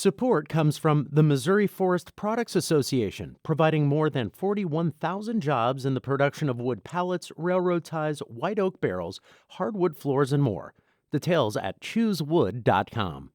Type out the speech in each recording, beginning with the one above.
Support comes from the Missouri Forest Products Association, providing more than 41,000 jobs in the production of wood pallets, railroad ties, white oak barrels, hardwood floors, and more. Details at choosewood.com.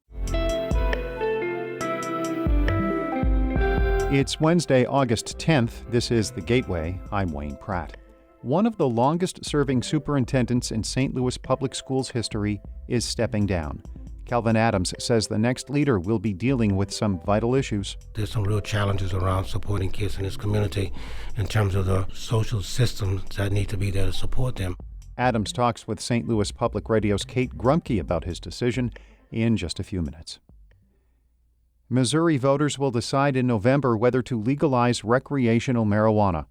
It's Wednesday, August 10th. This is The Gateway. I'm Wayne Pratt. One of the longest-serving superintendents in St. Louis public schools history is stepping down. Kelvin Adams says the next leader will be dealing with some vital issues. There's some real challenges around supporting kids in this community in terms of the social systems that need to be there to support them. Adams talks with St. Louis Public Radio's Kate Grumke about his decision in just a few minutes. Missouri voters will decide in November whether to legalize recreational marijuana.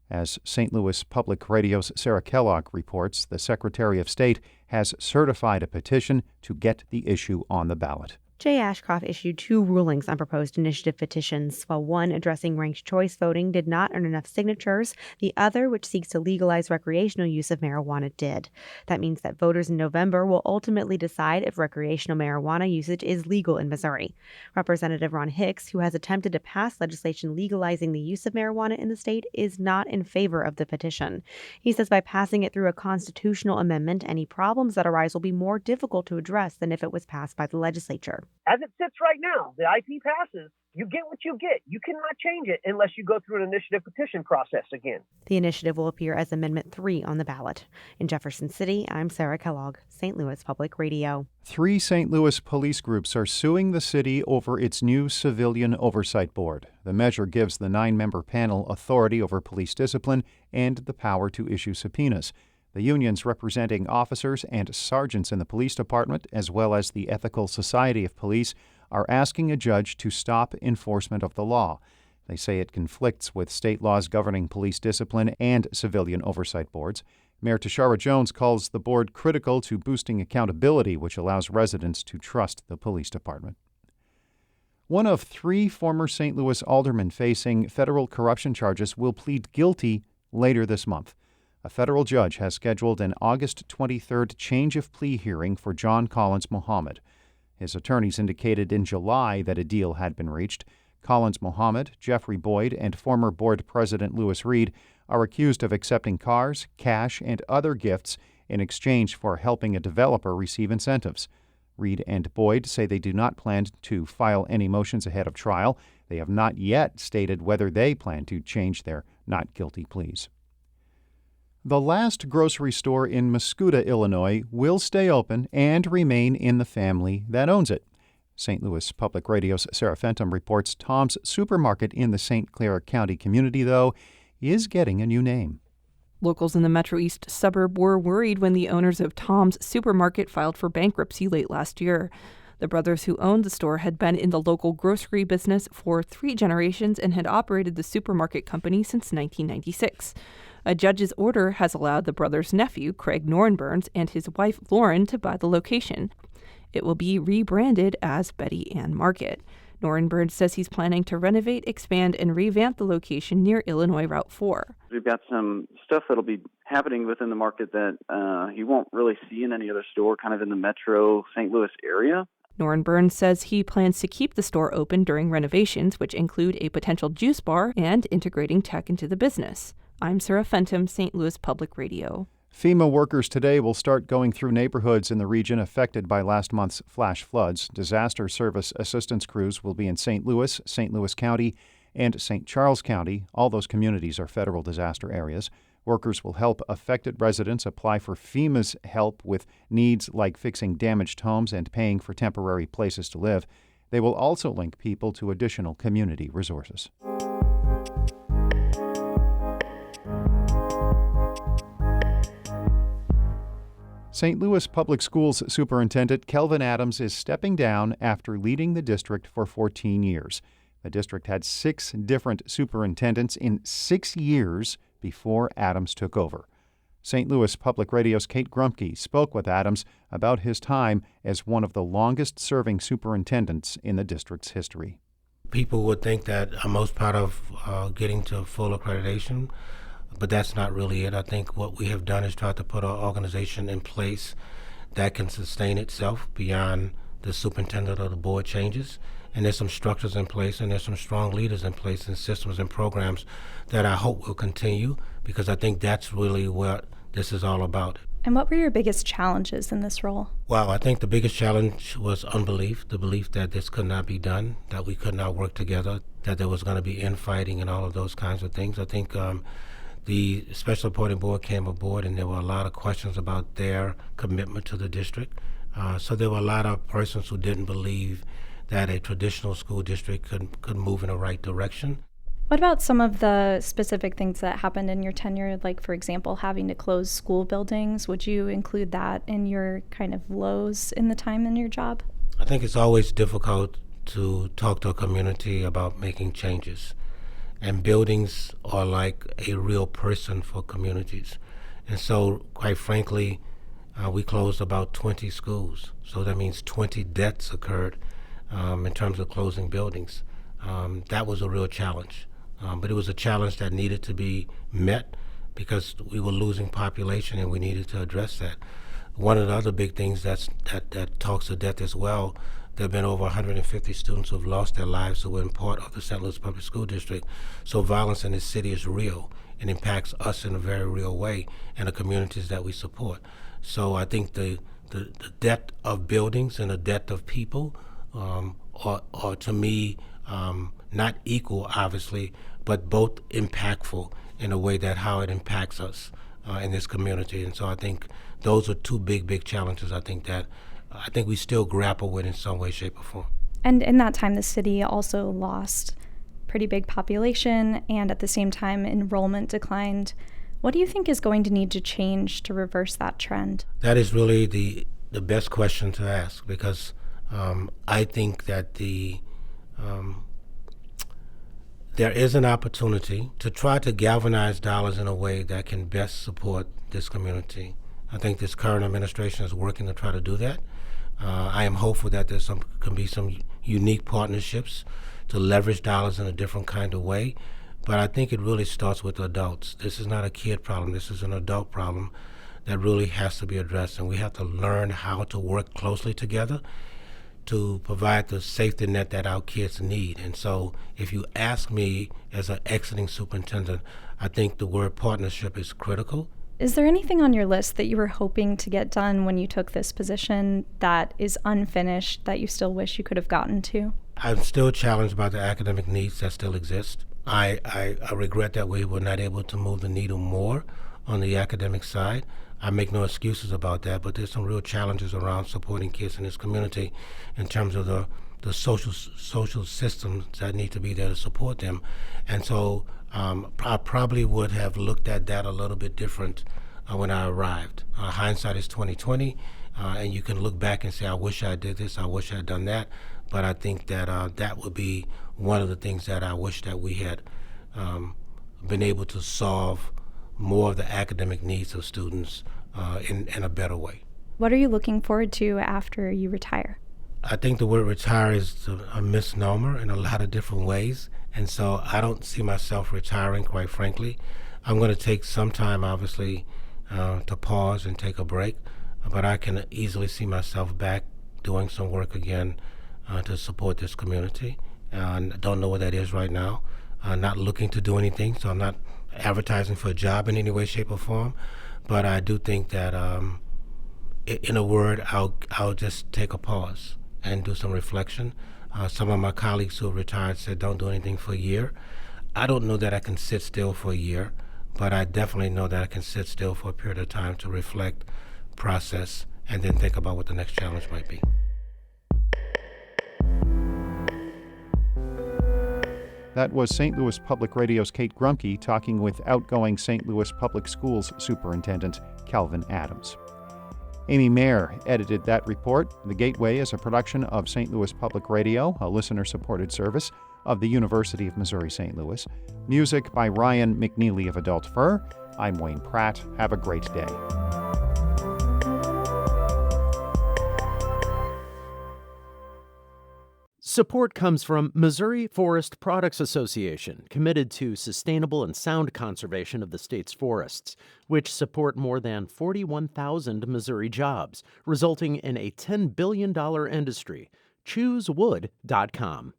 As St. Louis Public Radio's Sarah Kellogg reports, the Secretary of State has certified a petition to get the issue on the ballot. Jay Ashcroft issued 2 rulings on proposed initiative petitions. While one addressing ranked choice voting did not earn enough signatures, the other, which seeks to legalize recreational use of marijuana, did. That means that voters in November will ultimately decide if recreational marijuana usage is legal in Missouri. Representative Ron Hicks, who has attempted to pass legislation legalizing the use of marijuana in the state, is not in favor of the petition. He says by passing it through a constitutional amendment, any problems that arise will be more difficult to address than if it was passed by the legislature. As it sits right now, the IP passes, you get what you get. You cannot change it unless you go through an initiative petition process again. The initiative will appear as Amendment 3 on the ballot. In Jefferson City, I'm Sarah Kellogg, St. Louis Public Radio. 3 St. Louis police groups are suing the city over its new Civilian Oversight Board. The measure gives the 9-member panel authority over police discipline and the power to issue subpoenas. The unions representing officers and sergeants in the police department, as well as the Ethical Society of Police, are asking a judge to stop enforcement of the law. They say it conflicts with state laws governing police discipline and civilian oversight boards. Mayor Tashara Jones calls the board critical to boosting accountability, which allows residents to trust the police department. One of 3 former St. Louis aldermen facing federal corruption charges will plead guilty later this month. A federal judge has scheduled an August 23rd change of plea hearing for John Collins Mohammed. His attorneys indicated in July that a deal had been reached. Collins Mohammed, Jeffrey Boyd, and former board president Lewis Reed are accused of accepting cars, cash, and other gifts in exchange for helping a developer receive incentives. Reed and Boyd say they do not plan to file any motions ahead of trial. They have not yet stated whether they plan to change their not guilty pleas. The last grocery store in Mascoutah, Illinois, will stay open and remain in the family that owns it. St. Louis Public Radio's Sarah Fenton reports Tom's Supermarket in the St. Clair County community, though, is getting a new name. Locals in the Metro East suburb were worried when the owners of Tom's Supermarket filed for bankruptcy late last year. The brothers who owned the store had been in the local grocery business for 3 generations and had operated the supermarket company since 1996. A judge's order has allowed the brothers' nephew, Craig Norenburns, and his wife, Lauren, to buy the location. It will be rebranded as Betty Ann Market. Norenburns says he's planning to renovate, expand, and revamp the location near Illinois Route 4. We've got some stuff that'll be happening within the market that you won't really see in any other store kind of in the metro St. Louis area. Norenburns says he plans to keep the store open during renovations, which include a potential juice bar and integrating tech into the business. I'm Sarah Fenton, St. Louis Public Radio. FEMA workers today will start going through neighborhoods in the region affected by last month's flash floods. Disaster service assistance crews will be in St. Louis County, and St. Charles County. All those communities are federal disaster areas. Workers will help affected residents apply for FEMA's help with needs like fixing damaged homes and paying for temporary places to live. They will also link people to additional community resources. St. Louis Public Schools Superintendent Kelvin Adams is stepping down after leading the district for 14 years. The district had 6 different superintendents in 6 years before Adams took over. St. Louis Public Radio's Kate Grumke spoke with Adams about his time as one of the longest-serving superintendents in the district's history. People would think that I'm most proud of getting to full accreditation, but that's not really it. I think what we have done is try to put an organization in place that can sustain itself beyond the superintendent or the board changes, and there's some structures in place, and there's some strong leaders in place and systems and programs that I hope will continue, because I think that's really what this is all about. And what were your biggest challenges in this role? Well, I think the biggest challenge was unbelief, the belief that this could not be done, that we could not work together, that there was going to be infighting and all of those kinds of things. I think the Special Reporting Board came aboard, and there were a lot of questions about their commitment to the district. So there were a lot of persons who didn't believe that a traditional school district could move in the right direction. What about some of the specific things that happened in your tenure, like, for example, having to close school buildings? Would you include that in your kind of lows in the time in your job? I think it's always difficult to talk to a community about making changes. And buildings are like a real person for communities. And so, quite frankly, we closed about 20 schools. So that means 20 deaths occurred in terms of closing buildings. That was a real challenge. But it was a challenge that needed to be met because we were losing population and we needed to address that. One of the other big things that talks to death as well, there have been over 150 students who have lost their lives who were in part of the St. Louis Public School District. So violence in this city is real and impacts us in a very real way and the communities that we support. So I think the death of buildings and the death of people are to me, not equal, obviously, but both impactful in a way that how it impacts us in this community. And so I think those are two big challenges I think we still grapple with in some way, shape, or form. And in that time, the city also lost pretty big population, and at the same time, enrollment declined. What do you think is going to need to change to reverse that trend? That is really the best question to ask, because I think that there is an opportunity to try to galvanize dollars in a way that can best support this community. I think this current administration is working to try to do that. I am hopeful that can be some unique partnerships to leverage dollars in a different kind of way. But I think it really starts with adults. This is not a kid problem. This is an adult problem that really has to be addressed. And we have to learn how to work closely together to provide the safety net that our kids need. And so if you ask me as an exiting superintendent, I think the word partnership is critical. Is there anything on your list that you were hoping to get done when you took this position that is unfinished that you still wish you could have gotten to? I'm still challenged by the academic needs that still exist. I regret that we were not able to move the needle more on the academic side. I make no excuses about that, but there's some real challenges around supporting kids in this community in terms of the social systems that need to be there to support them. And so I probably would have looked at that a little bit different when I arrived. Hindsight is 20/20, and you can look back and say, I wish I did this, I wish I had done that. But I think that that would be one of the things that I wish that we had been able to solve more of the academic needs of students in a better way. What are you looking forward to after you retire? I think the word retire is a misnomer in a lot of different ways. And so I don't see myself retiring, quite frankly. I'm going to take some time, obviously, to pause and take a break. But I can easily see myself back doing some work again to support this community. And I don't know what that is right now. I'm not looking to do anything, so I'm not advertising for a job in any way, shape, or form. But I do think that, in a word, I'll just take a pause and do some reflection. Some of my colleagues who have retired said don't do anything for a year. I don't know that I can sit still for a year, but I definitely know that I can sit still for a period of time to reflect, process, and then think about what the next challenge might be. That was St. Louis Public Radio's Kate Grumke talking with outgoing St. Louis Public Schools Superintendent Kelvin Adams. Amy Mayer edited that report. The Gateway is a production of St. Louis Public Radio, a listener-supported service of the University of Missouri-St. Louis. Music by Ryan McNeely of Adult Fur. I'm Wayne Pratt. Have a great day. Support comes from Missouri Forest Products Association, committed to sustainable and sound conservation of the state's forests, which support more than 41,000 Missouri jobs, resulting in a $10 billion industry. Choosewood.com.